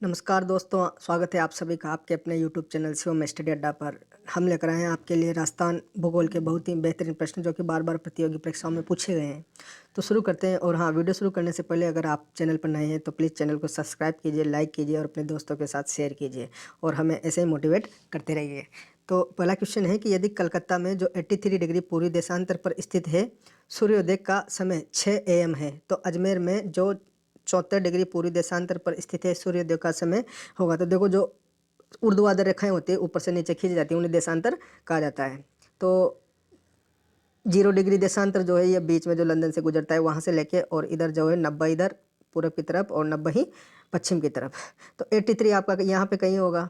नमस्कार दोस्तों, स्वागत है आप सभी का आपके अपने यूट्यूब चैनल शिवम स्टडी अड्डा पर। हम लेकर आए हैं आपके लिए राजस्थान भूगोल के बहुत ही बेहतरीन प्रश्न जो कि बार बार प्रतियोगी परीक्षाओं में पूछे गए हैं। तो शुरू करते हैं। और हाँ, वीडियो शुरू करने से पहले अगर आप चैनल पर नए हैं तो प्लीज़ चैनल को सब्सक्राइब कीजिए, लाइक कीजिए और अपने दोस्तों के साथ शेयर कीजिए और हमें ऐसे ही मोटिवेट करते रहिए। तो पहला क्वेश्चन है कि यदि कलकत्ता में जो 83 डिग्री पूर्वी देशांतर पर स्थित है, सूर्योदय का समय 6 AM है, तो अजमेर में जो 74 डिग्री पूर्वी देशांतर पर स्थित है, सूर्योदय का समय होगा। तो देखो, जो ऊर्ध्वाधर रेखाएं होती है ऊपर से नीचे खींची जाती है, उन्हें देशांतर कहा जाता है। तो 0 डिग्री देशांतर जो है ये बीच में जो लंदन से गुजरता है वहाँ से लेके, और इधर जो है 90 इधर पूरब की तरफ और 90 ही पश्चिम की तरफ। तो 83 आपका यहाँ पे कहीं होगा,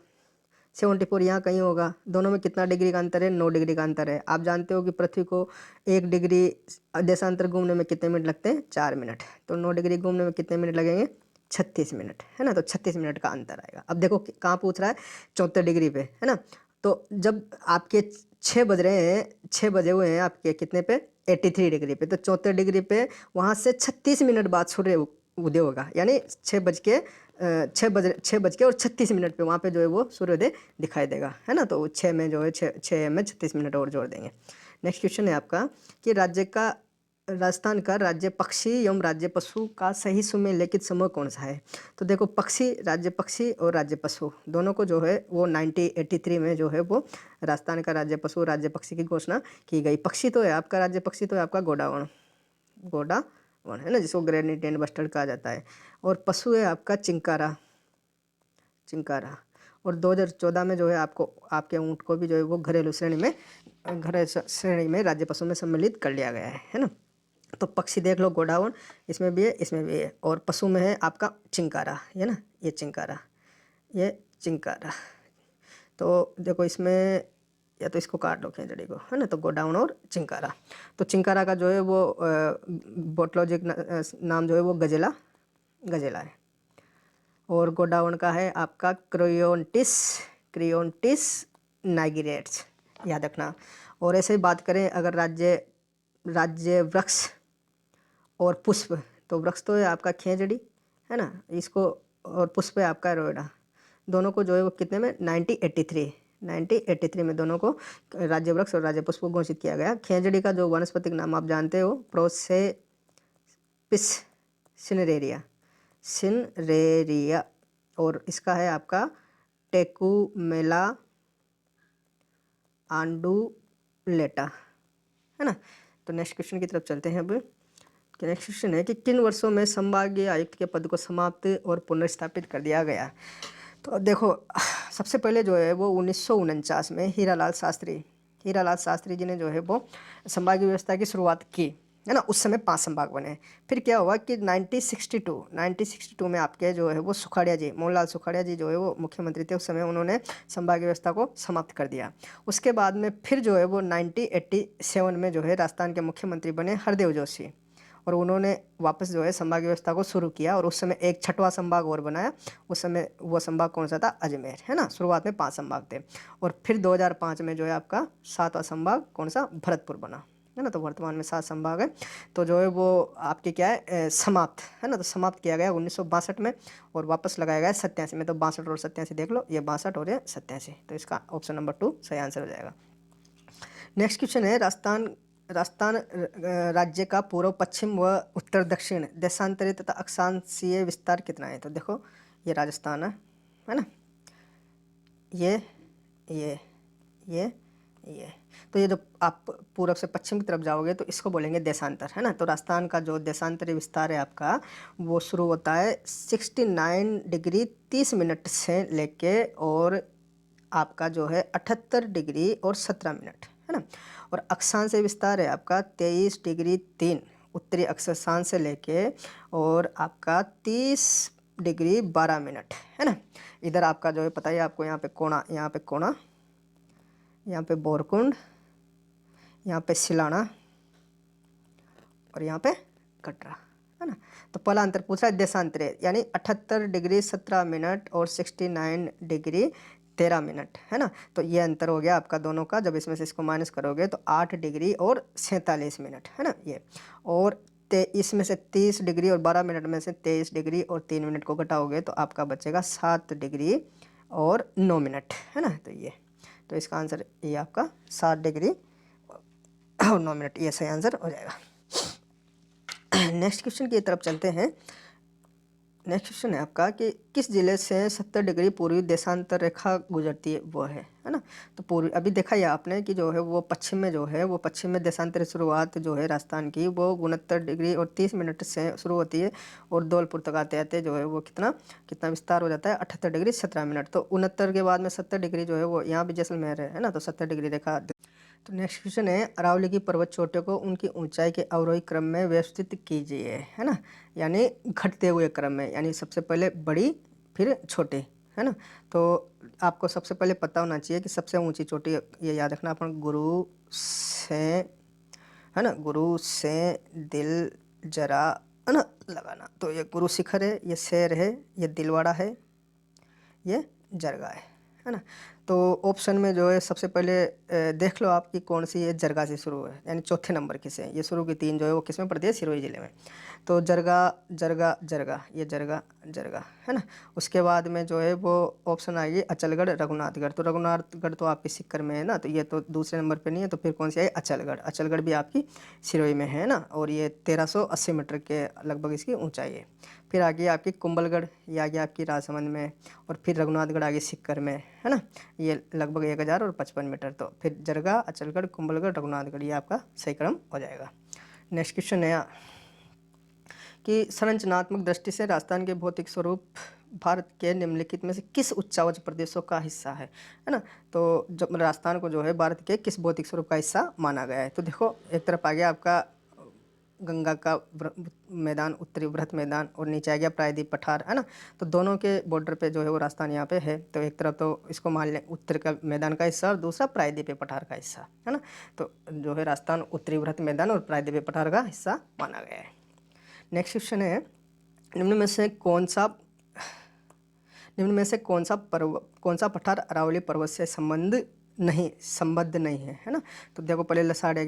74 यहाँ कहीं होगा। दोनों में कितना डिग्री का अंतर है? 9 डिग्री का अंतर है। आप जानते हो कि पृथ्वी को 1 डिग्री देशांतर घूमने में कितने मिनट लगते हैं? 4 मिनट। तो 9 डिग्री घूमने में कितने मिनट लगेंगे? 36 मिनट, है ना। तो 36 मिनट का अंतर आएगा। अब देखो कहाँ पूछ रहा है? 74 डिग्री पे, है ना। तो जब आपके 6 बज रहे हैं, 6 बजे हुए हैं आपके कितने पे? 83 डिग्री पे। तो 74 डिग्री पे वहाँ से 36 मिनट बाद सूर्य उदय होगा, यानी 6 बज के और 36 मिनट पे वहाँ पे जो है वो सूर्योदय दिखाई देगा, है ना। तो 6 में जो है 6 में 36 मिनट और जोड़ देंगे। नेक्स्ट क्वेश्चन है आपका कि राजस्थान का राज्य पक्षी एवं राज्य पशु का सही सुमेलित समूह कौन सा है? तो देखो, राज्य पक्षी और राज्य पशु दोनों को जो है वो 1983 में जो है वो राजस्थान का राज्य पशु राज्य पक्षी की घोषणा की गई। पक्षी तो है आपका, राज्य पक्षी तो है आपका गोडावण, है ना, जिसको ग्रेनी टेन बस्टर्ड कहा जाता है। और पशु है आपका चिंकारा। और 2014 में जो है आपके ऊँट को भी जो है वो घरेलू श्रेणी में राज्य पशु में सम्मिलित कर लिया गया है ना। तो पक्षी देख लो, गोडावण इसमें भी है, इसमें भी है। और पशु में है आपका चिंकारा, है ना, ये चिंकारा। तो देखो इसमें, या तो इसको काट लो खिंजड़ी को, है ना। तो गोडाउन और चिंकारा। तो चिंकारा का जो है वो बोटलॉजिक नाम जो है वो गजेला है। और गोडाउन का है आपका क्रियोंटिस नाइग्रेट्स, याद रखना। और ऐसे ही बात करें अगर राज्य वृक्ष और पुष्प, तो वृक्ष तो है आपका खेजड़ी, है ना, इसको, और पुष्प है आपका रोएडा। दोनों को जो है वो कितने में? 1983 में दोनों को राज्य वृक्ष और राज्य पुष्प को घोषित किया गया। खेजड़ी का जो वनस्पतिक नाम आप जानते हो, प्रोसेपिस सिनरेरिया, और इसका है आपका टेकुमेला आंडुलेटा, है ना। तो नेक्स्ट क्वेश्चन की तरफ चलते हैं। अब नेक्स्ट क्वेश्चन है कि किन वर्षों में संभागीय आयुक्त के पद को समाप्त और पुनर्स्थापित कर दिया गया? तो देखो, सबसे पहले जो है वो 1949 में हीरालाल शास्त्री जी ने जो है वो संभागीय व्यवस्था की शुरुआत की, है ना। उस समय 5 संभाग बने। फिर क्या हुआ कि 1962 में आपके जो है वो मोहनलाल सुखाड़िया जी जो है वो मुख्यमंत्री थे उस समय, उन्होंने संभागीय व्यवस्था को समाप्त कर दिया। उसके बाद में फिर जो है वो 1987 में जो है राजस्थान के मुख्यमंत्री बने हरदेव जोशी, और उन्होंने वापस जो है संभागीय व्यवस्था को शुरू किया। और उस समय एक 6वां संभाग और बनाया। उस समय वो संभाग कौन सा था? अजमेर, है ना। शुरुआत में 5 संभाग थे। और फिर 2005 में जो है आपका 7वां संभाग कौन सा? भरतपुर बना, है ना। तो वर्तमान में 7 संभाग है। तो जो है वो आपके क्या है? समाप्त, है ना। तो समाप्त किया गया 1962 में और वापस लगाया गया 87 में। तो 62 और 87 देख लो, ये 62 और ये 87। तो इसका ऑप्शन नंबर 2 सही आंसर हो जाएगा। नेक्स्ट क्वेश्चन है राजस्थान राज्य का पूर्व पश्चिम व उत्तर दक्षिण देशांतरित तथा अक्षांशीय विस्तार कितना है? तो देखो, ये राजस्थान है ना, ये तो ये जो आप पूरब से पश्चिम की तरफ जाओगे तो इसको बोलेंगे देशांतर, है ना। तो राजस्थान का जो देशांतरी विस्तार है आपका, वो शुरू होता है 69 डिग्री 30 मिनट से लेके, और आपका जो है 78 डिग्री और 17 मिनट, है ना। और अक्षांश विस्तार है आपका 23 डिग्री 3 उत्तरी अक्षांश से लेके, और आपका 30 डिग्री 12 मिनट, है ना। इधर आपका जो है पता ही आपको, यहाँ पे कोणा, यहाँ पे बोरकुंड, यहाँ पे सिलाना, और यहाँ पे कटरा, है ना। तो पहला अंतर पूछा है देशांतरे, यानी 78 डिग्री 17 मिनट और 69 डिग्री 13 मिनट, है ना। तो ये अंतर हो गया आपका दोनों का। जब इसमें से इसको माइनस करोगे तो 8 डिग्री और 47 मिनट, है ना ये। और इसमें से 30 डिग्री और 12 मिनट में से 23 डिग्री और 3 मिनट को घटाओगे तो आपका बचेगा 7 डिग्री और 9 मिनट, है ना। तो इसका आंसर ये आपका 7 डिग्री और 9 मिनट, ये सही आंसर हो जाएगा। नेक्स्ट क्वेश्चन की तरफ चलते हैं। नेक्स्ट क्वेश्चन है आपका कि किस जिले से 70 डिग्री पूर्वी देशांतर रेखा गुजरती है, वो है ना। तो पूर्वी अभी देखा ही आपने कि जो है वो पश्चिम में, जो है वो पश्चिम में देशांतर शुरुआत जो है राजस्थान की वो 69 डिग्री और 30 मिनट से शुरू होती है और धौलपुर तक आते आते जो है वो कितना विस्तार हो जाता है, 78 डिग्री 17 मिनट। तो 69 के बाद में 70 डिग्री जो है वो यहाँ भी जैसलमेर है ना, तो 70 डिग्री रेखा। तो नेक्स्ट क्वेश्चन है अरावली की पर्वत चोटियों को उनकी ऊंचाई के अवरोही क्रम में व्यवस्थित कीजिए, है ना, यानी घटते हुए क्रम में, यानी सबसे पहले बड़ी फिर छोटी, है ना। तो आपको सबसे पहले पता होना चाहिए कि सबसे ऊंची चोटी, ये याद रखना अपन, गुरु से, है ना, गुरु से दिल जरा, है ना, लगाना। तो ये गुरु शिखर है, ये शेर है, ये दिलवाड़ा है, ये जरगा है ना। तो ऑप्शन में जो है सबसे पहले देख लो आपकी कौन सी ये जरगा से शुरू है, यानी चौथे नंबर की से, ये शुरू की 3 जो है वो किस में पड़ती है, सिरोही जिले में। तो जरगा जरगा जरगा, ये जरगा जरगा, है ना। उसके बाद में जो है वो ऑप्शन आएगी अचलगढ़ रघुनाथगढ़। तो रघुनाथगढ़ तो आपकी सिक्कर में है ना, तो ये तो दूसरे नंबर पे नहीं है, तो फिर कौन सी आई, अचलगढ़। अचलगढ़ भी आपकी सिरोही में है ना, और ये 1380 मीटर के लगभग इसकी ऊंचाई है। फिर आ गई आपकी कुंभलगढ़, ये आ गया आपकी राजसमंद में, और फिर रघुनाथगढ़ आ गई सिक्कर में, है ना, ये लगभग 1055 मीटर। तो फिर जरगा, अचलगढ़, कुंभलगढ़, रघुनाथगढ़, ये आपका सही क्रम हो जाएगा। नेक्स्ट क्वेश्चन है कि संरचनात्मक दृष्टि से राजस्थान के भौतिक स्वरूप भारत के निम्नलिखित में से किस उच्चावच प्रदेशों का हिस्सा है ना। तो जब राजस्थान को जो है भारत के किस भौतिक स्वरूप का हिस्सा माना गया है, तो देखो एक तरफ आ गया आपका गंगा का मैदान, उत्तरी वृहत मैदान, और नीचे आ गया प्रायद्वीप पठार, है ना। तो दोनों के बॉर्डर पे जो है वो राजस्थान यहाँ पे है। तो एक तरफ तो इसको मान लें उत्तर का मैदान का हिस्सा, और दूसरा प्रायद्वीप पठार का हिस्सा, है ना। तो जो है राजस्थान उत्तरी वृहत मैदान और प्रायद्वीप पठार का हिस्सा माना गया है। नेक्स्ट क्वेश्चन है निम्न में से कौन सा पठार अरावली पर्वत से संबद्ध नहीं है, है ना। तो देखो पहले लसाड़िया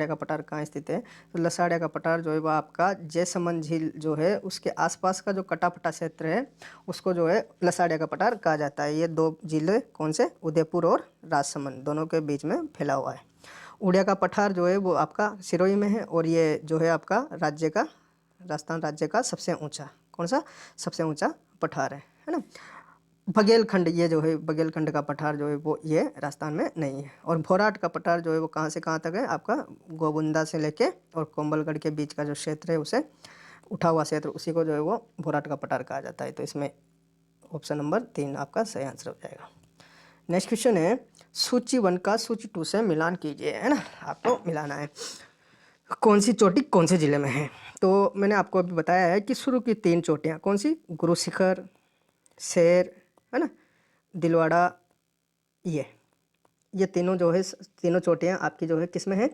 का पठार कहाँ स्थित है, तो लसाड़िया का पठार जो है वह आपका जयसमंद झील जो है उसके आसपास का जो कटापटा क्षेत्र है उसको जो है लसाड़िया का पठार कहा जाता है। ये 2 जिले कौन से, उदयपुर और राजसमंद, दोनों के बीच में फैला हुआ है। उड़िया का पठार जो है वो आपका सिरोही में है, और ये जो है आपका राजस्थान राज्य का सबसे ऊंचा पठार है ना। बघेलखंड, ये जो है बघेलखंड का पठार जो है वो ये राजस्थान में नहीं है। और भोराट का पठार जो है वो कहाँ से कहाँ तक है, आपका गोगुंदा से लेके और कोंबलगढ़ के बीच का जो क्षेत्र है उसे उठा हुआ क्षेत्र, उसी को जो है वो भोराट का पठार कहा जाता है। तो इसमें ऑप्शन नंबर 3 आपका सही आंसर हो जाएगा। नेक्स्ट क्वेश्चन है सूची 1 का सूची 2 से मिलान कीजिए, है ना, आपको मिलाना है कौन सी चोटी कौन से जिले में है। तो मैंने आपको अभी बताया है कि शुरू की 3 चोटियाँ कौन सी, गुरु शिखर, शेर, है ना, दिलवाड़ा, ये तीनों जो है, तीनों चोटियाँ आपकी जो है किस में है,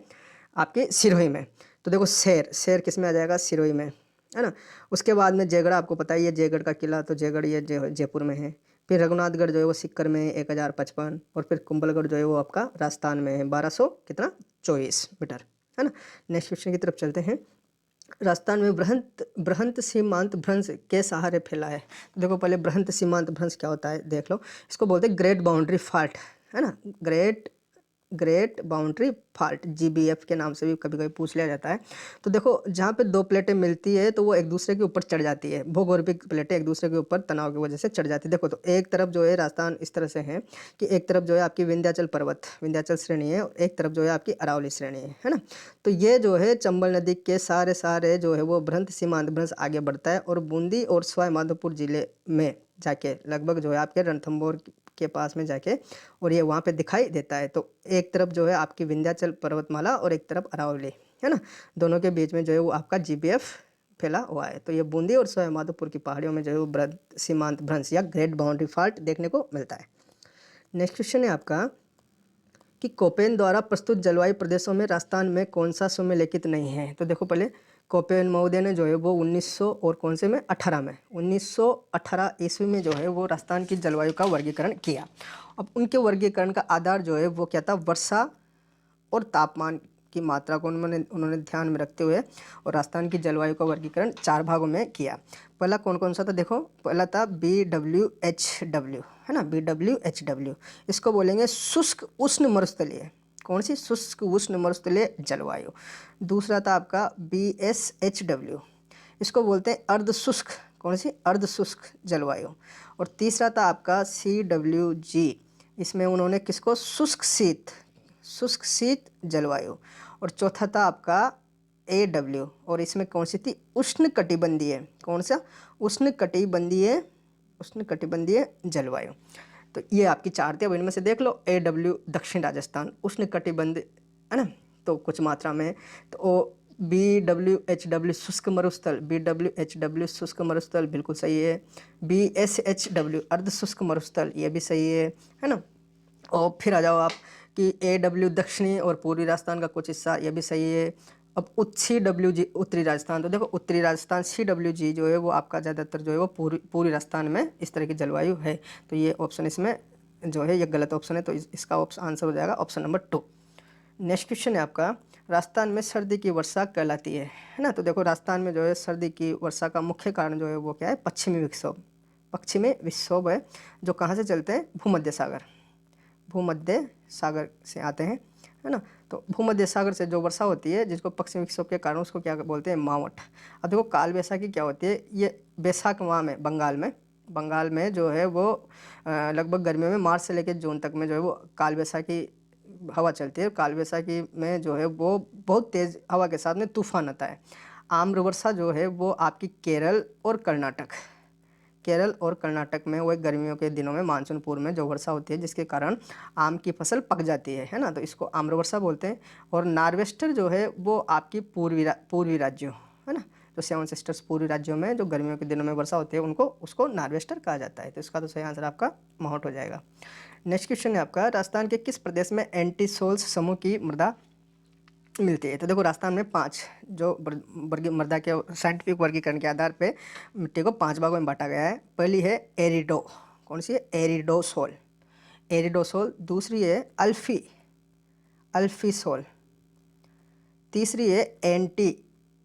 आपके सिरोही में। तो देखो शेर किस में आ जाएगा, सिरोही में, है ना। उसके बाद में जयगढ़, आपको पता ही है जयगढ़ का किला, तो जयगढ़ ये जयपुर में है। फिर रघुनाथगढ़ जो है वो सिक्कर में 1055, और फिर कुंभलगढ़ जो है वो आपका राजस्थान में है 1224 मीटर, है ना। नेक्स्ट क्वेश्चन की तरफ चलते हैं। राजस्थान में बृहंत सीमांत भ्रंश के सहारे फैला है। तो देखो पहले बृहंत सीमांत भ्रंश क्या होता है देख लो, इसको बोलते हैं ग्रेट बाउंड्री फॉल्ट, है ना, ग्रेट बाउंड्री फॉल्ट, GBF के नाम से भी कभी कभी पूछ लिया जाता है। तो देखो जहाँ पे 2 प्लेटें मिलती है तो वो एक दूसरे के ऊपर चढ़ जाती है, भूगोलपिक प्लेटें एक दूसरे के ऊपर तनाव की वजह से चढ़ जाती है। देखो तो एक तरफ जो है राजस्थान इस तरह से है कि एक तरफ जो है आपकी विंध्याचल श्रेणी है, और एक तरफ जो है आपकी अरावली श्रेणी है ना। तो ये जो है चंबल नदी के सारे जो है वो बृहंत सीमांत भ्रंश आगे बढ़ता है, और बूंदी और सवाई माधोपुर जिले में जाके लगभग जो है आपके रणथंभौर के पास में जाके, और ये वहाँ पे दिखाई देता है। तो एक तरफ जो है आपकी विंध्याचल पर्वतमाला और एक तरफ अरावली, है ना, दोनों के बीच में जो है वो आपका GBF फैला हुआ है। तो ये बूंदी और सवाई माधोपुर की पहाड़ियों में जो है वो बृहद सीमांत भ्रंश या ग्रेट बाउंड्री फॉल्ट देखने को मिलता है। नेक्स्ट क्वेश्चन है आपका कि कोपेन द्वारा प्रस्तुत जलवायु प्रदेशों में राजस्थान में कौन सा सुमेलिखित नहीं है। तो देखो पहले कोपेन महोदय ने जो है वो 1900 और कौन से में 1918 ईस्वी में जो है वो राजस्थान की जलवायु का वर्गीकरण किया। अब उनके वर्गीकरण का आधार जो है वो क्या था, वर्षा और तापमान की मात्रा को उन्होंने ध्यान में रखते हुए और राजस्थान की जलवायु का वर्गीकरण 4 भागों में किया। पहला कौन कौन सा था, देखो पहला था BWHW, है ना, BWHW। इसको बोलेंगे शुष्क उष्ण मरुस्थलीय, कौन सी, शुष्क उष्ण मरुस्थलीय जलवायु। दूसरा था आपका BSHW, इसको बोलते हैं अर्ध शुष्क, कौन सी, अर्ध शुष्क जलवायु। और तीसरा था आपका CWG, इसमें उन्होंने किसको, शुष्क शीत जलवायु। और चौथा था आपका AW, और इसमें कौन सी थी, उष्ण कटिबंधीय, कौन सा, उष्ण कटिबंधीय जलवायु। तो ये आपकी 4 थी। अब इनमें से देख लो, AW दक्षिण राजस्थान उष्ण कटिबंध, है ना, तो कुछ मात्रा में। तो BWHW शुष्क मरुस्थल, BWHW शुष्क मरुस्थल बिल्कुल सही है। BSHW अर्ध शुष्क मरुस्थल, ये भी सही है ना। और फिर आ जाओ आप कि AW दक्षिणी और पूर्वी राजस्थान का कुछ हिस्सा, ये भी सही है। अब CWG उत्तरी राजस्थान, तो देखो उत्तरी राजस्थान CWG जो है वो आपका ज़्यादातर जो है वो पूर्वी राजस्थान में इस तरह की जलवायु है। तो ये ऑप्शन इसमें जो है ये गलत ऑप्शन है, तो इसका आंसर हो जाएगा ऑप्शन नंबर 2। नेक्स्ट क्वेश्चन है आपका, राजस्थान में सर्दी की वर्षा कहलाती है ना। तो देखो राजस्थान में जो है सर्दी की वर्षा का मुख्य कारण जो है वो क्या है, पश्चिमी विक्षोभ है, जो कहाँ से चलते हैं, भूमध्य सागर से आते हैं, है ना। तो भूमध्य सागर से जो वर्षा होती है जिसको पश्चिमी विक्षोभ के कारण, उसको क्या बोलते हैं, मावठ। अब देखो काल वैसाखी क्या होती है, ये बैसाख माह में बंगाल में जो है वो लगभग गर्मियों में मार्च से लेकर जून तक में जो है वो काल वैसाखी हवा चलती है। काल वैसाखी में जो है वो बहुत तेज़ हवा के साथ में तूफान आता है। आम्र वर्षा जो है वो आपकी केरल और कर्नाटक में वो गर्मियों के दिनों में मानसून पूर्व में जो वर्षा होती है, जिसके कारण आम की फसल पक जाती है ना, तो इसको आम्र वर्षा बोलते हैं। और नार्वेस्टर जो है वो आपकी पूर्वी राज्यों, है ना, जो 7 सिस्टर्स पूर्वी राज्यों में जो गर्मियों के दिनों में वर्षा होती है उसको नार्वेस्टर कहा जाता है। तो इसका तो सही आंसर आपका मावठ हो जाएगा। नेक्स्ट क्वेश्चन है आपका, राजस्थान के किस प्रदेश में एंटीसोल्स समूह की मृदा मिलती है। तो देखो राजस्थान में 5 जो मृदा के साइंटिफिक वर्गीकरण के आधार पे मिट्टी को 5 भागों में बांटा गया है। पहली है एरिडो, कौन सी है, एरिडोसोल। दूसरी है अल्फीसोल। तीसरी है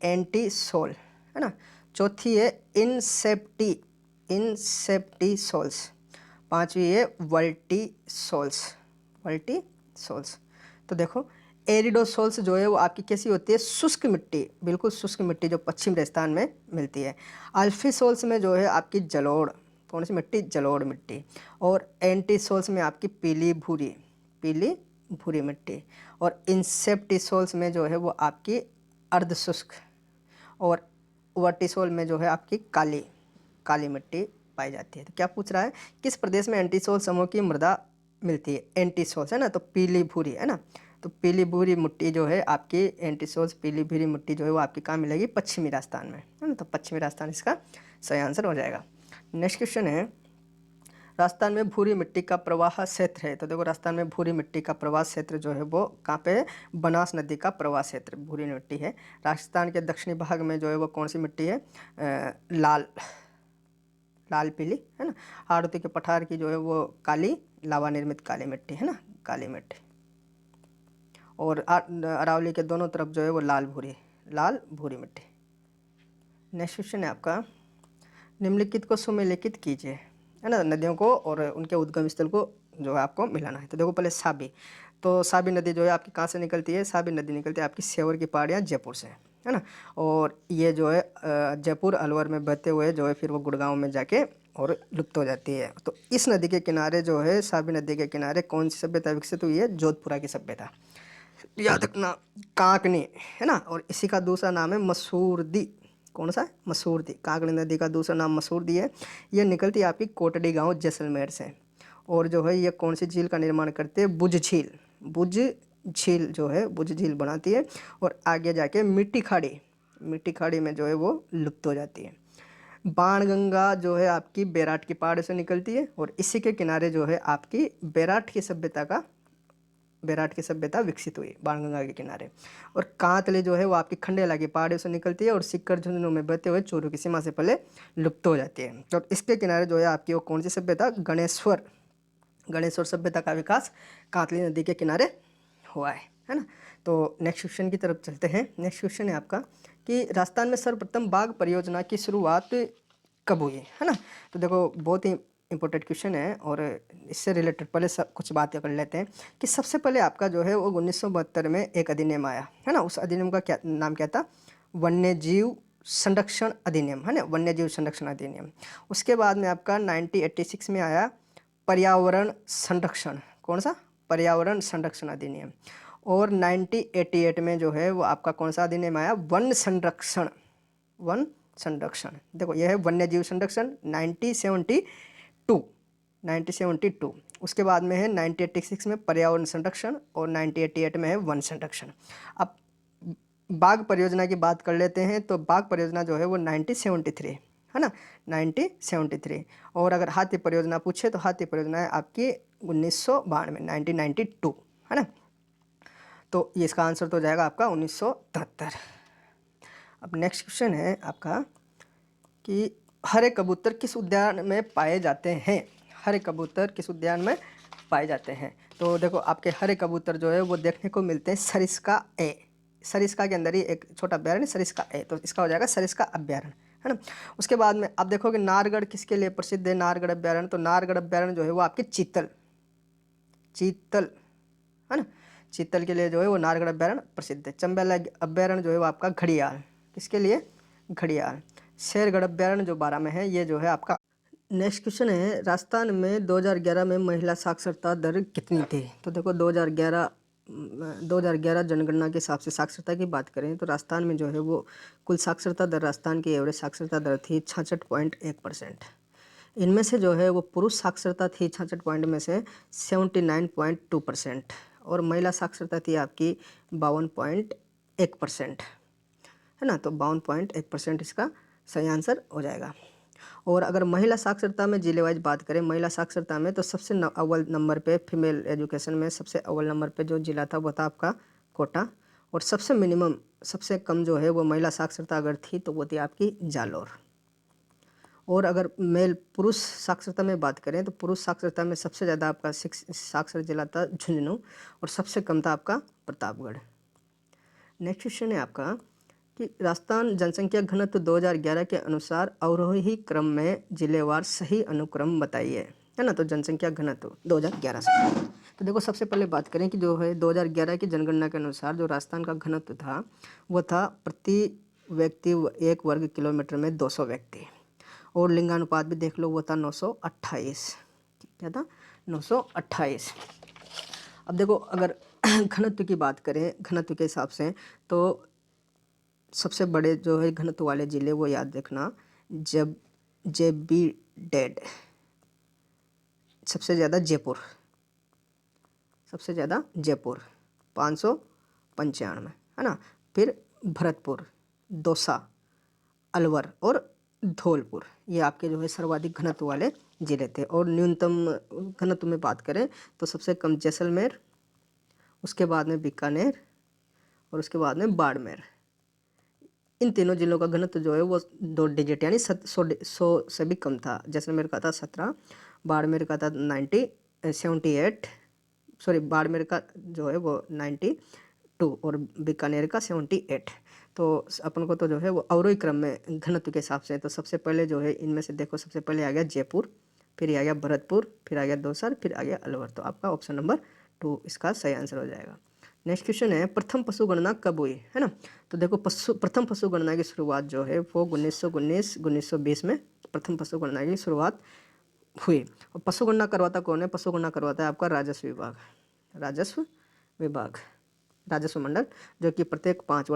एंटीसोल, है ना। चौथी है इंसेप्टिसोल्स। पांचवी है वर्टिसोल्स। तो देखो एरिडोसोल्स जो है वो आपकी कैसी होती है, शुष्क मिट्टी, बिल्कुल शुष्क मिट्टी जो पश्चिम राजस्थान में मिलती है। अल्फीसोल्स में जो है आपकी जलोढ़, कौन सी मिट्टी, जलोढ़ मिट्टी। और एंटीसोल्स में आपकी पीली भूरी मिट्टी। और इंसेप्टिसोल्स में जो है वो आपकी अर्ध शुष्क। और वर्टिसोल में जो है आपकी काली मिट्टी पाई जाती है। तो क्या पूछ रहा है, किस प्रदेश में एंटीसोल समूह की मृदा मिलती है, एंटीसोल्स, है ना, तो पीली भूरी, है ना। तो पीली भूरी मिट्टी जो है आपकी एंटीसोल्स, पीली भूरी मिट्टी जो है वो आपकी कहाँ मिलेगी, पश्चिमी राजस्थान में, है ना। तो पश्चिमी राजस्थान इसका सही आंसर हो जाएगा। नेक्स्ट क्वेश्चन है, राजस्थान में भूरी मिट्टी का प्रवाह क्षेत्र है। तो देखो राजस्थान में भूरी मिट्टी का प्रवाह क्षेत्र जो है वो कहाँ पे है, बनास नदी का प्रवाह क्षेत्र भूरी मिट्टी है। राजस्थान के दक्षिणी भाग में जो है वो कौन सी मिट्टी है, लाल पीली, है ना। हाड़ौती के पठार की जो है वो काली लावा निर्मित काली मिट्टी, है ना, काली मिट्टी। और अरावली के दोनों तरफ जो है वो लाल भूरी मिट्टी। नेक्स्ट क्वेश्चन है आपका, निम्नलिखित को सुमेलिखित कीजिए, है ना। नदियों को और उनके उद्गम स्थल को जो है आपको मिलाना है। तो देखो पहले साबी नदी जो है आपकी कहाँ से निकलती है, साबी नदी निकलती है आपकी सेवर की पहाड़ियाँ जयपुर से, है ना। और ये जो है जयपुर अलवर में बहते हुए जो है फिर वो गुड़गांव में जाके और लुप्त हो जाती है। तो इस नदी के किनारे जो है, साबी नदी के किनारे कौन सी सभ्यता विकसित हुई है, जोधपुरा की सभ्यता, याद रखना, कांकनी, है ना। और इसी का दूसरा नाम है मसूरदी, कौन सा है, मसूरदी। कांकनी नदी का दूसरा नाम मसूरदी है। ये निकलती है आपकी कोटड़ी गांव जैसलमेर से। और जो है ये कौन सी झील का निर्माण करते हैं, बुझ झील जो है बुझ झील बनाती है। और आगे जाके मिट्टी खाड़ी में जो है वो लुप्त हो जाती है। बाणगंगा जो है आपकी बैराट की पहाड़ से निकलती है। और इसी के किनारे जो है आपकी बैराट की सभ्यता विकसित हुई, बाणगंगा के किनारे। और कांतले जो है वो आपकी खंडेला की पहाड़ियों से निकलती है और सिक्कर झुंझुनू में बहते हुए चोरू की सीमा से पहले लुप्त हो जाती है। और इसके किनारे जो है आपकी वो कौन सी सभ्यता, गणेश्वर सभ्यता का विकास कांतली नदी के किनारे हुआ है ना। तो नेक्स्ट क्वेश्चन की तरफ चलते हैं। नेक्स्ट क्वेश्चन है आपका कि राजस्थान में सर्वप्रथम बाघ परियोजना की शुरुआत कब हुई, है ना। तो देखो बहुत ही इंपॉर्टेंट क्वेश्चन है और इससे रिलेटेड पहले सब कुछ बातें कर लेते हैं कि सबसे पहले आपका जो है वो 1972 में एक अधिनियम आया, है ना। उस अधिनियम का क्या नाम क्या था, वन्य जीव संरक्षण अधिनियम, है ना, वन्य जीव संरक्षण अधिनियम। उसके बाद में आपका 1986 में आया पर्यावरण संरक्षण, कौन सा, पर्यावरण संरक्षण अधिनियम। और 1988 में जो है वो आपका कौन सा अधिनियम आया, वन संरक्षण, वन संरक्षण। देखो यह है वन्य जीव संरक्षण 1972। उसके बाद में है 1986 में पर्यावरण संरक्षण और 1988 में है वन संरक्षण। अब बाघ परियोजना की बात कर लेते हैं तो बाघ परियोजना जो है वो 1973, है ना, 1973। और अगर हाथी परियोजना पूछे तो हाथी परियोजना है आपकी 1992, 1992, है ना। तो ये इसका आंसर तो हो जाएगा आपका 1973। अब नेक्स्ट क्वेश्चन है आपका कि हरे कबूतर किस उद्यान में पाए जाते हैं, हरे कबूतर किस उद्यान में पाए जाते हैं। तो देखो आपके हरे कबूतर जो है वो देखने को मिलते हैं सरिस्का ए, सरिस्का के अंदर ही एक छोटा अभ्यारण्य सरिस्का ए, तो इसका हो जाएगा सरिस्का अभ्यारण्य, है ना। उसके बाद में आप देखोगे नारगढ़ किसके लिए प्रसिद्ध है, नारगढ़ अभ्यारण्य। तो नारगढ़ अभ्यारण्य जो है वो आपके चीतल, है ना, चीतल के लिए जो है वो नारगढ़ अभ्यारण्य प्रसिद्ध है। चंबेला अभ्यारण्य जो है वो आपका घड़ियाल, किसके लिए, घड़ियाल। शेरगढ़ अभ्यारण्य जो 12 में है, ये जो है आपका। नेक्स्ट क्वेश्चन है राजस्थान में 2011 में महिला साक्षरता दर कितनी थी। तो देखो 2011 जनगणना के हिसाब से साक्षरता की बात करें तो राजस्थान में जो है वो कुल साक्षरता दर, राजस्थान की एवरेज साक्षरता दर थी 66.1%। इनमें से जो है वो पुरुष साक्षरता थी 66 पॉइंट में से 79.2% और महिला साक्षरता थी आपकी 52.1%, है ना। तो 52.1% इसका सही आंसर हो जाएगा। और अगर महिला साक्षरता में जिले वाइज बात करें, महिला साक्षरता में तो सबसे अव्वल नंबर पे फीमेल एजुकेशन में सबसे अव्वल नंबर पे जो जिला था वो था आपका कोटा। और सबसे मिनिमम, सबसे कम जो है वो महिला साक्षरता अगर थी तो वो थी आपकी जालोर। और अगर मेल पुरुष साक्षरता में बात करें तो पुरुष साक्षरता में सबसे ज़्यादा आपका साक्षर जिला था झुंझुनू और सबसे कम था आपका प्रतापगढ़। नेक्स्ट क्वेश्चन है आपका कि राजस्थान जनसंख्या घनत्व 2011 के अनुसार अवरोही क्रम में जिलेवार सही अनुक्रम बताइए, है ना। तो जनसंख्या घनत्व 2011 से, तो देखो सबसे पहले बात करें कि जो है 2011 की जनगणना के अनुसार जो राजस्थान का घनत्व था वो था प्रति व्यक्ति 1 वर्ग किलोमीटर में 200 व्यक्ति। और लिंगानुपात भी देख लो वो था 928, क्या था, 928। अब देखो अगर घनत्व की बात करें, घनत्व के हिसाब से तो सबसे बड़े जो है घनत्व वाले ज़िले वो याद रखना, जब JB, सबसे ज़्यादा जयपुर, सबसे ज़्यादा जयपुर 595, है ना। फिर भरतपुर, दौसा, अलवर और धौलपुर, ये आपके जो है सर्वाधिक घनत्व वाले जिले थे। और न्यूनतम घनत्व में बात करें तो सबसे कम जैसलमेर, उसके बाद में बीकानेर और उसके बाद में बाड़मेर। इन तीनों जिलों का घनत्व जो है वो 2 डिजिट यानी 100 से भी कम था। जैसलमेर का था 17, बाड़मेर का था 78, सॉरी बाड़मेर का जो है वो 92 और बीकानेर का 78। तो अपन को तो जो है वो अवरोही क्रम में घनत्व के हिसाब से, तो सबसे पहले जो है इनमें से देखो सबसे पहले आ गया जयपुर, फिर आ गया भरतपुर, फिर आ गया दौसा, फिर आ गया अलवर। तो आपका ऑप्शन नंबर 2 इसका सही आंसर हो जाएगा। नेक्स्ट क्वेश्चन है प्रथम पशु गणना कब हुई, है ना। तो देखो प्रथम पशु गणना की शुरुआत जो है वो 1919 में प्रथम पशु गणना की शुरुआत हुई। और पशु गणना करवाता कौन है, पशु गणना करवाता है आपका राजस्व विभाग, राजस्व विभाग, राजस्व मंडल, जो कि प्रत्येक 5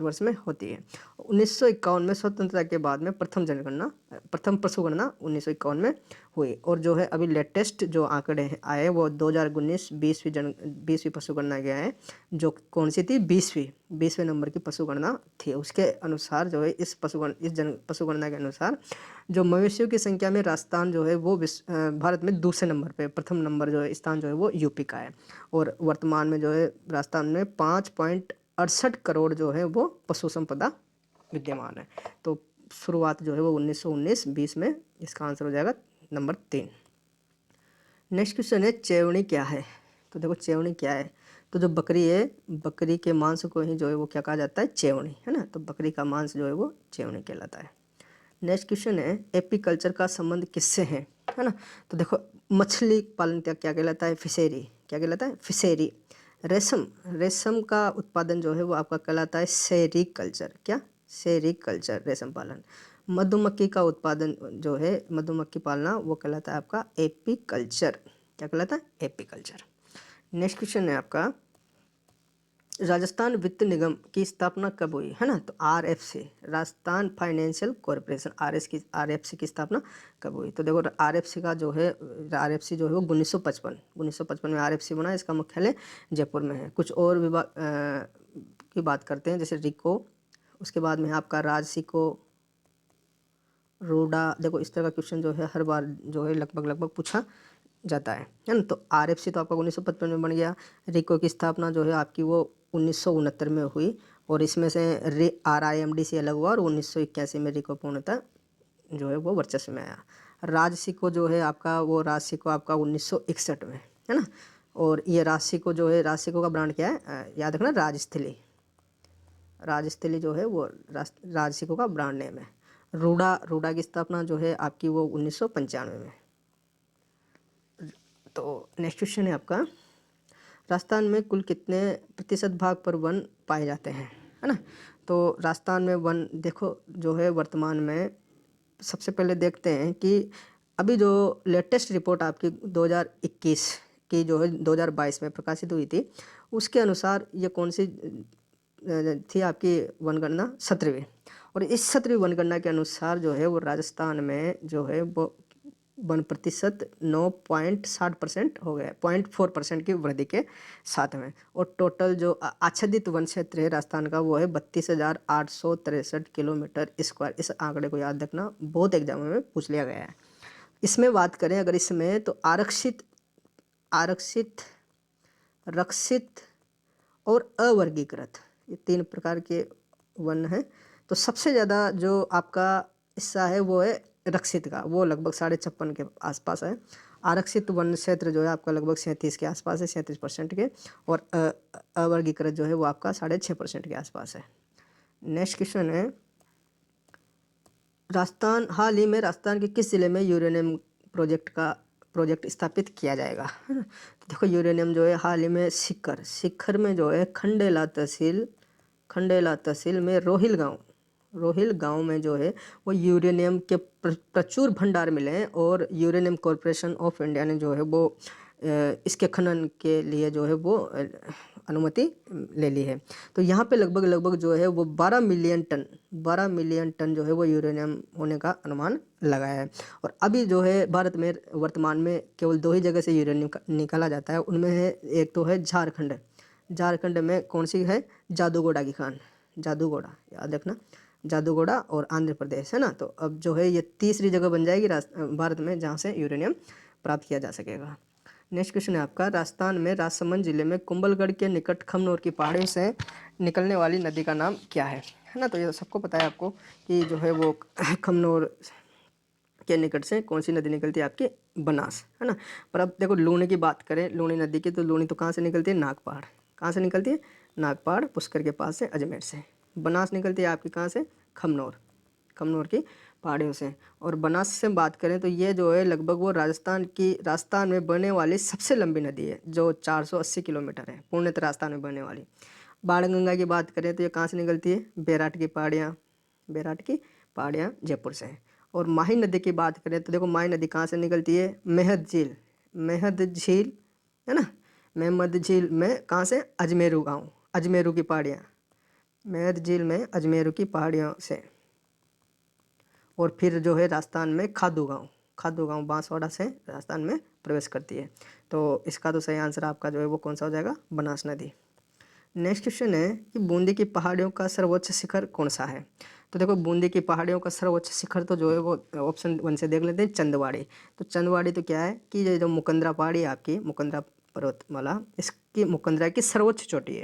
वर्ष में होती है। 1951 में स्वतंत्रता के बाद में प्रथम पशु गणना 1951 में हुई। और जो है अभी लेटेस्ट जो आंकड़े आए वो 2019-20वीं पशु गणना के आए, जो कौन सी थी, 20वें नंबर की पशु गणना थी। उसके अनुसार जो है इस पशु गणना के अनुसार जो मवेशियों की संख्या में राजस्थान जो है वो भारत में दूसरे नंबर पे, प्रथम नंबर जो है स्थान जो है वो यूपी का है। और वर्तमान में जो है राजस्थान में 5.68 करोड़ जो है वो पशु संपदा विद्यमान है। तो शुरुआत जो है वो 1919-20 में, इसका आंसर हो जाएगा नंबर 3। नेक्स्ट क्वेश्चन है चेवनी क्या है। तो देखो चेवनी क्या है, तो तो जो बकरी है, बकरी के मांस को ही जो है वो क्या कहा जाता है, चेवनी, है ना। तो बकरी का मांस जो है वो चेवनी कहलाता है। नेक्स्ट क्वेश्चन है एपीकल्चर का संबंध किससे है ना। तो देखो मछली पालन क्या कहलाता है, फिशेरी, क्या कहलाता है, फिशेरी। रेशम का उत्पादन जो है वो आपका कहलाता है सेरीकल्चर, क्या, सेरीकल्चर, रेशम पालन। मधुमक्खी का उत्पादन जो है, मधुमक्खी पालना, वो कहलाता है आपका एपीकल्चर, क्या कहलाता है, एपीकल्चर। नेक्स्ट क्वेश्चन है आपका राजस्थान वित्त निगम की स्थापना कब हुई, है ना। तो RFC, Rajasthan financial corporation, RFC की स्थापना कब हुई। तो देखो आरएफसी का जो है, आरएफसी जो है वो 1955 में आरएफसी बना। इसका मुख्यालय जयपुर में है। कुछ और विभाग की बात करते हैं, जैसे रिको, उसके बाद में आपका राजसिको, रोडा। देखो इस तरह का क्वेश्चन जो है हर बार जो है लगभग पूछा जाता है ना। तो आरएफसी तो आपका 1955 में बन गया। रिको की स्थापना जो है आपकी वो 1969 में हुई, और इसमें से RIMDC अलग हुआ और 1981 में रिको पूर्णतः जो है वो वर्चस्व में आया। राजसिको जो है आपका, वो राजसिको आपका 1961 में, है ना। और ये राजसिको जो है, राजसिको का ब्रांड क्या है, याद रखना, राजस्थली जो है वो राजसिको का ब्रांड नेम है। रूडा की स्थापना जो है आपकी वो 1995 में। तो नेक्स्ट क्वेश्चन है आपका राजस्थान में कुल कितने प्रतिशत भाग पर वन पाए जाते हैं, है ना। तो राजस्थान में वन देखो जो है वर्तमान में, सबसे पहले देखते हैं कि अभी जो लेटेस्ट रिपोर्ट आपकी 2021 की जो है 2022 में प्रकाशित हुई थी, उसके अनुसार ये कौन सी थी आपकी वनगणना, 17वीं। और इस 17वीं वनगणना के अनुसार जो है वो राजस्थान में जो है वो वन प्रतिशत 9.60% हो गया, 0.4% की वृद्धि के साथ में। और टोटल जो आच्छादित वन क्षेत्र है राजस्थान का वो है 32,863 किलोमीटर स्क्वायर। इस आंकड़े को याद रखना, बहुत एग्जामों में पूछ लिया गया है। इसमें बात करें अगर इसमें, तो आरक्षित, रक्षित और अवर्गीकृत, ये 3 प्रकार के वन हैं। तो सबसे ज़्यादा जो आपका हिस्सा है वो है रक्षित का, वो लगभग 56.5 के आसपास है। आरक्षित वन क्षेत्र जो है आपका लगभग 37 के आसपास है, 37% के। और अवर्गीकृत जो है वो आपका 6.5% के आसपास है। नेक्स्ट क्वेश्चन है हाल ही में राजस्थान के किस जिले में यूरेनियम प्रोजेक्ट स्थापित किया जाएगा, है ना। तो देखो यूरेनियम जो है हाल ही में सीकर में जो है खंडेला तहसील में रोहिल गांव में जो है वो यूरेनियम के प्रचुर भंडार मिले हैं। और यूरेनियम कॉरपोरेशन ऑफ इंडिया ने जो है वो इसके खनन के लिए जो है वो अनुमति ले ली है। तो यहाँ पे लगभग जो है वो 12 मिलियन टन जो है वो यूरेनियम होने का अनुमान लगाया है। और अभी जो है भारत में वर्तमान में केवल 2 ही जगह से यूरेनियम निकाला जाता है। उनमें है, एक तो है झारखंड में कौन सी है, जादूगोड़ा की खान, जादूगोड़ा याद रखना, जादूगोड़ा, और आंध्र प्रदेश, है ना। तो अब जो है ये तीसरी जगह बन जाएगी भारत में जहाँ से यूरेनियम प्राप्त किया जा सकेगा। नेक्स्ट क्वेश्चन है आपका राजस्थान में राजसमंद जिले में कुंभलगढ़ के निकट खमनोर की पहाड़ी से निकलने वाली नदी का नाम क्या है ना। तो ये सबको पता है आपको कि जो है वो खमनोर के निकट से कौन सी नदी निकलती है आपकी, बनास, है ना। पर अब देखो लूनी की बात करें, लूनी नदी की, तो लूनी तो कहाँ से निकलती है, नागपहाड़। कहाँ से निकलती है, नागपहाड़, पुष्कर के पास से, अजमेर से। बनास निकलती है आपकी कहाँ से, खमनोर की पहाड़ियों से। और बनास से बात करें तो ये जो है लगभग वो राजस्थान में बहने वाली सबसे लंबी नदी है, जो 480 किलोमीटर है, पूर्णतः राजस्थान में बहने वाली। बाणगंगा की बात करें तो ये कहाँ से निकलती है, बेराट की पहाड़ियाँ जयपुर से है। और माही नदी की बात करें तो देखो माही नदी कहाँ से निकलती है, मेहद झील, है ना। मेहमद झील में कहाँ से, अजमेरू की पहाड़ियाँ, मेहद झील में अजमेरू की पहाड़ियों से। और फिर जो है राजस्थान में खादू गांव बांसवाड़ा से राजस्थान में प्रवेश करती है। तो इसका तो सही आंसर आपका जो है वो कौन सा हो जाएगा, बनास नदी। नेक्स्ट क्वेश्चन है कि बूंदी की पहाड़ियों का सर्वोच्च शिखर कौन सा है। तो देखो बूंदी की पहाड़ियों का सर्वोच्च शिखर तो जो है वो ऑप्शन 1 से देख लेते हैं, चंदवाड़ी। तो चंदवाड़ी तो क्या है कि ये जो मुकंदरा पहाड़ी है आपकी, मुकंदरा पर्वतमाला, इसकी मुकंदरा की सर्वोच्च चोटी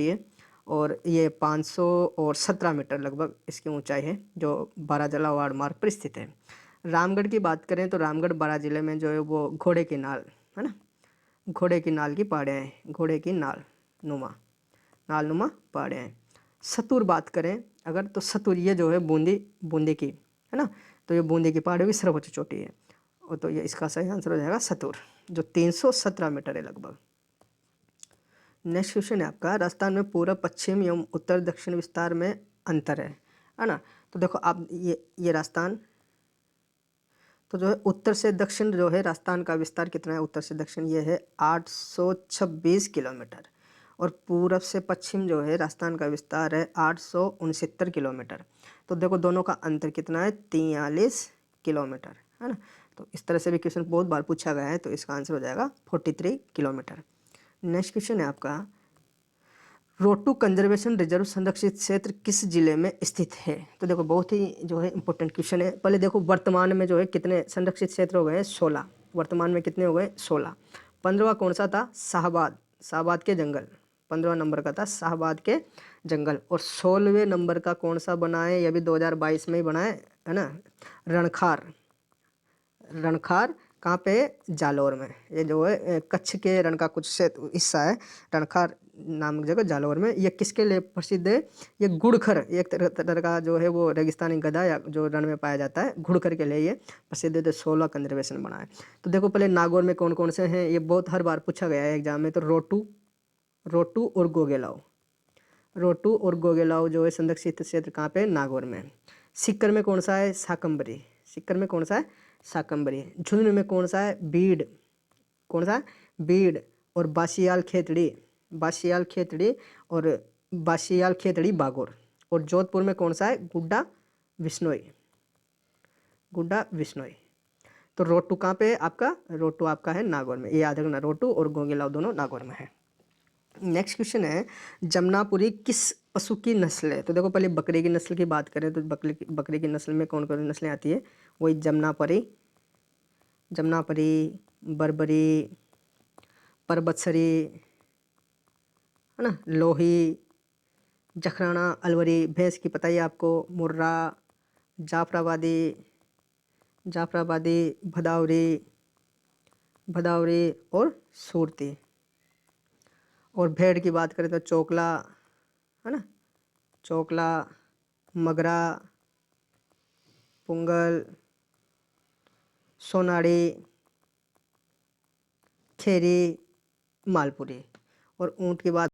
है। और ये 517 मीटर लगभग इसकी ऊंचाई है, जो बाराजला वाड़ मार्ग पर स्थित है। रामगढ़ की बात करें तो रामगढ़ बारा जिले में जो है वो घोड़े की नाल, है ना, घोड़े की नाल की पहाड़ियाँ हैं, घोड़े की नाल नुमा पहाड़ियाँ हैं। सतुर बात करें अगर तो सतुर ये जो है बूंदी की है ना, तो ये बूंदी की पहाड़ी भी सर्वोच्च चोटी है, और तो ये इसका सही आंसर हो जाएगा सतुर, जो 317 मीटर है लगभग। नेक्स्ट क्वेश्चन है आपका, राजस्थान में पूर्व पश्चिम एवं उत्तर दक्षिण विस्तार में अंतर है ना। तो देखो आप ये राजस्थान, तो जो है उत्तर से दक्षिण जो है राजस्थान का विस्तार कितना है, उत्तर से दक्षिण ये है 826 किलोमीटर, और पूर्व से पश्चिम जो है राजस्थान का विस्तार है 869 किलोमीटर। तो देखो दोनों का अंतर कितना है, 43 किलोमीटर, है ना। तो इस तरह से भी क्वेश्चन बहुत बार पूछा गया है, तो इसका आंसर हो जाएगा 43 किलोमीटर। नेक्स्ट क्वेश्चन है आपका, रोटू कंजर्वेशन रिजर्व संरक्षित क्षेत्र किस जिले में स्थित है। तो देखो बहुत ही जो है इंपॉर्टेंट क्वेश्चन है। पहले देखो वर्तमान में जो है कितने संरक्षित क्षेत्र हो गए हैं, 16। वर्तमान में कितने हो गए, 16। 15वां कौन सा था, शाहबाद के जंगल, 15वां नंबर का था शाहबाद के जंगल। और 16वें नंबर का कौन सा बना है, ये भी 2022 में ही बना है ना, रणखार कहाँ पे, जालौर में। ये जो है कच्छ के रण का कुछ से हिस्सा है, रणखार नामक जगह जालौर में। ये किसके लिए प्रसिद्ध है, ये गुड़खर, एक तरह का जो है वो रेगिस्तानी गधा या जो रण में पाया जाता है, गुड़खर के लिए ये प्रसिद्ध है। तो 16 कंजर्वेशन बना है। तो देखो पहले नागौर में कौन कौन से हैं, ये बहुत हर बार पूछा गया है एग्जाम में। तो रोटू और गोगेलाव जो है संरक्षित क्षेत्र कहाँ पे, नागौर में। सीकर में कौन सा है, शाकंभरी। झुंझुनू में कौन सा है, बीड़ और बासियाल खेतड़ी बागोर। और जोधपुर में कौन सा है, गुड्डा विश्नोई। तो रोटू कहाँ पे है आपका, रोटू आपका है नागौर में, ये याद रखना, रोटू और गोगेलाव दोनों नागौर में है। नेक्स्ट क्वेश्चन है, जमनापुरी किस पशु की नस्ल है। तो देखो पहले बकरी की नस्ल की बात करें तो बकरी की नस्ल में कौन कौन नस्लें आती है, वही जमनापरी, बर्बरी, परबतसरी, है ना, लोही, जखराना, अलवरी। भैंस की पता ही आपको, मुर्रा, जाफराबादी, भदावरी और सूरती। और भेड़ की बात करें तो चोकला, है ना, मगरा, पुंगल, सोनाड़ी, खेरी, मालपुरी। और ऊँट की बात